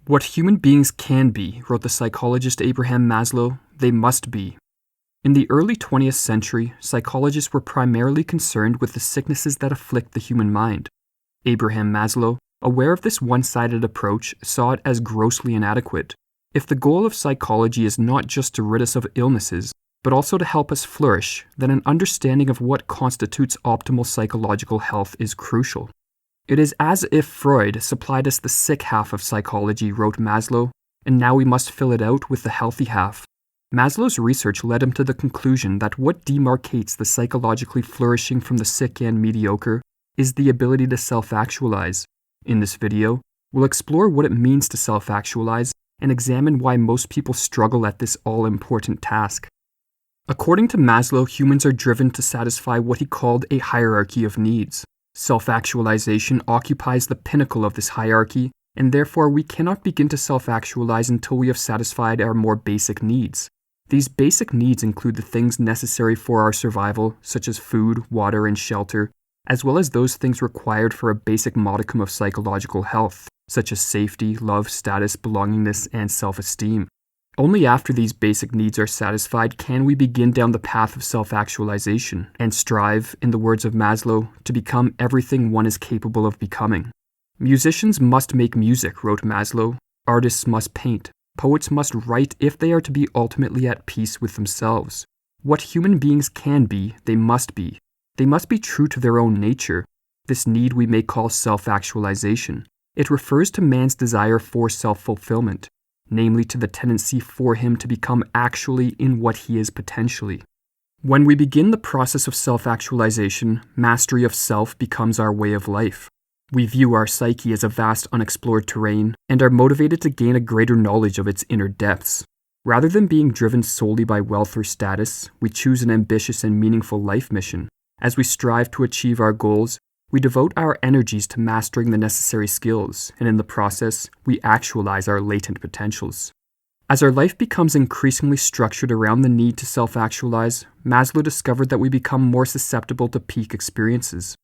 What human beings can be, wrote the psychologist Abraham Maslow, they must be. In the early 20th century, psychologists were primarily concerned with the sicknesses that afflict the human mind. Abraham Maslow, aware of this one-sided approach, saw it as grossly inadequate. If the goal of psychology is not just to rid us of illnesses, but also to help us flourish, then an understanding of what constitutes optimal psychological health is crucial. It is as if Freud supplied us the sick half of psychology, wrote Maslow, and now we must fill it out with the healthy half. Maslow's research led him to the conclusion that what demarcates the psychologically flourishing from the sick and mediocre is the ability to self-actualize. In this video, we'll explore what it means to self-actualize and examine why most people struggle at this all-important task. According to Maslow, humans are driven to satisfy what he called a hierarchy of needs. Self-actualization occupies the pinnacle of this hierarchy, and therefore we cannot begin to self-actualize until we have satisfied our more basic needs. These basic needs include the things necessary for our survival, such as food, water, and shelter, as well as those things required for a basic modicum of psychological health, such as safety, love, status, belongingness, and self-esteem. Only after these basic needs are satisfied can we begin down the path of self-actualization and strive, in the words of Maslow, to become everything one is capable of becoming. Musicians must make music, wrote Maslow. Artists must paint. Poets must write if they are to be ultimately at peace with themselves. What human beings can be, they must be. They must be true to their own nature. This need we may call self-actualization. It refers to man's desire for self-fulfillment, namely to the tendency for him to become actually in what he is potentially. When we begin the process of self-actualization, mastery of self becomes our way of life. We view our psyche as a vast unexplored terrain and are motivated to gain a greater knowledge of its inner depths. Rather than being driven solely by wealth or status, we choose an ambitious and meaningful life mission. As we strive to achieve our goals, we devote our energies to mastering the necessary skills, and in the process, we actualize our latent potentials. As our life becomes increasingly structured around the need to self-actualize, Maslow discovered that we become more susceptible to peak experiences.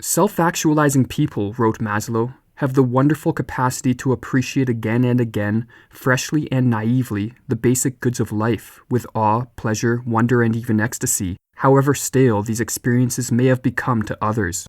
Self-actualizing people, wrote Maslow, have the wonderful capacity to appreciate again and again, freshly and naively, the basic goods of life, with awe, pleasure, wonder, and even ecstasy, however stale these experiences may have become to others.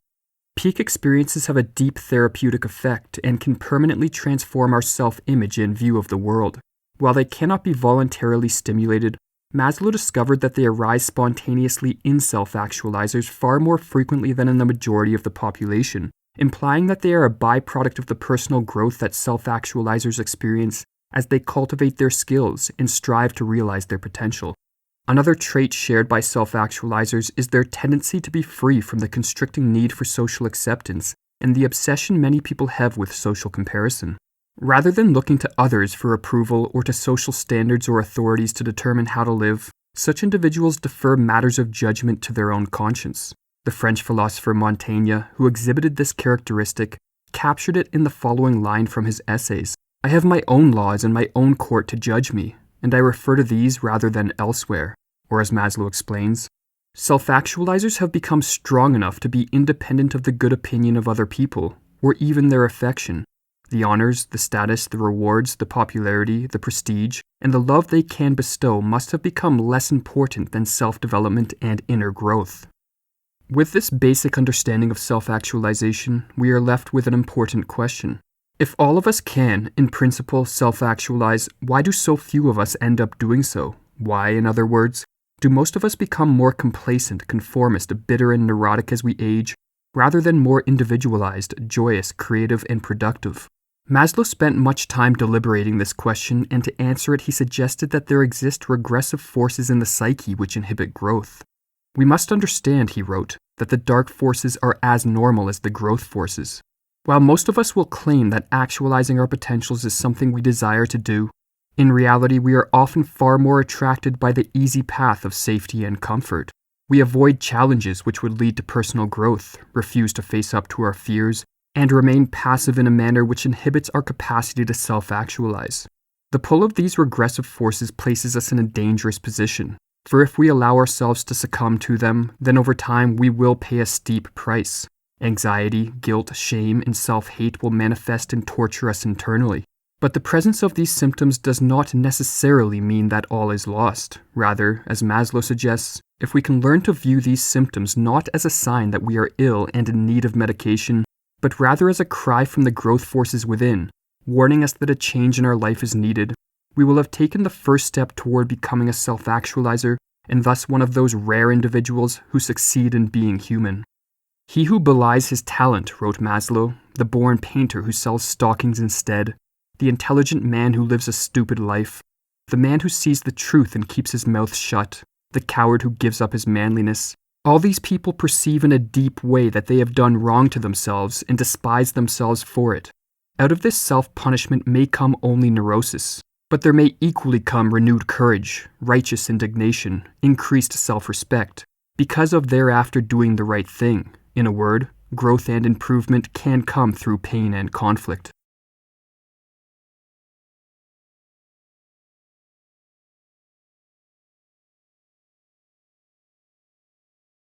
Peak experiences have a deep therapeutic effect and can permanently transform our self-image and view of the world. While they cannot be voluntarily stimulated, Maslow discovered that they arise spontaneously in self-actualizers far more frequently than in the majority of the population, implying that they are a byproduct of the personal growth that self-actualizers experience as they cultivate their skills and strive to realize their potential. Another trait shared by self-actualizers is their tendency to be free from the constricting need for social acceptance and the obsession many people have with social comparison. Rather than looking to others for approval or to social standards or authorities to determine how to live, such individuals defer matters of judgment to their own conscience. The French philosopher Montaigne, who exhibited this characteristic, captured it in the following line from his essays: "I have my own laws and my own court to judge me, and I refer to these rather than elsewhere." Or as Maslow explains, self-actualizers have become strong enough to be independent of the good opinion of other people, or even their affection. The honors, the status, the rewards, the popularity, the prestige, and the love they can bestow must have become less important than self-development and inner growth. With this basic understanding of self-actualization, we are left with an important question. If all of us can, in principle, self-actualize, why do so few of us end up doing so? Why, in other words, do most of us become more complacent, conformist, bitter, and neurotic as we age, rather than more individualized, joyous, creative, and productive? Maslow spent much time deliberating this question, and to answer it he suggested that there exist regressive forces in the psyche which inhibit growth. We must understand, he wrote, that the dark forces are as normal as the growth forces. While most of us will claim that actualizing our potentials is something we desire to do, in reality we are often far more attracted by the easy path of safety and comfort. We avoid challenges which would lead to personal growth, refuse to face up to our fears, and remain passive in a manner which inhibits our capacity to self-actualize. The pull of these regressive forces places us in a dangerous position, for if we allow ourselves to succumb to them, then over time we will pay a steep price. Anxiety, guilt, shame, and self-hate will manifest and torture us internally. But the presence of these symptoms does not necessarily mean that all is lost. Rather, as Maslow suggests, if we can learn to view these symptoms not as a sign that we are ill and in need of medication, but rather as a cry from the growth forces within, warning us that a change in our life is needed, we will have taken the first step toward becoming a self-actualizer, and thus one of those rare individuals who succeed in being human. He who belies his talent, wrote Maslow, the born painter who sells stockings instead, the intelligent man who lives a stupid life, the man who sees the truth and keeps his mouth shut, the coward who gives up his manliness. All these people perceive in a deep way that they have done wrong to themselves and despise themselves for it. Out of this self-punishment may come only neurosis, but there may equally come renewed courage, righteous indignation, increased self-respect, because of thereafter doing the right thing. In a word, growth and improvement can come through pain and conflict.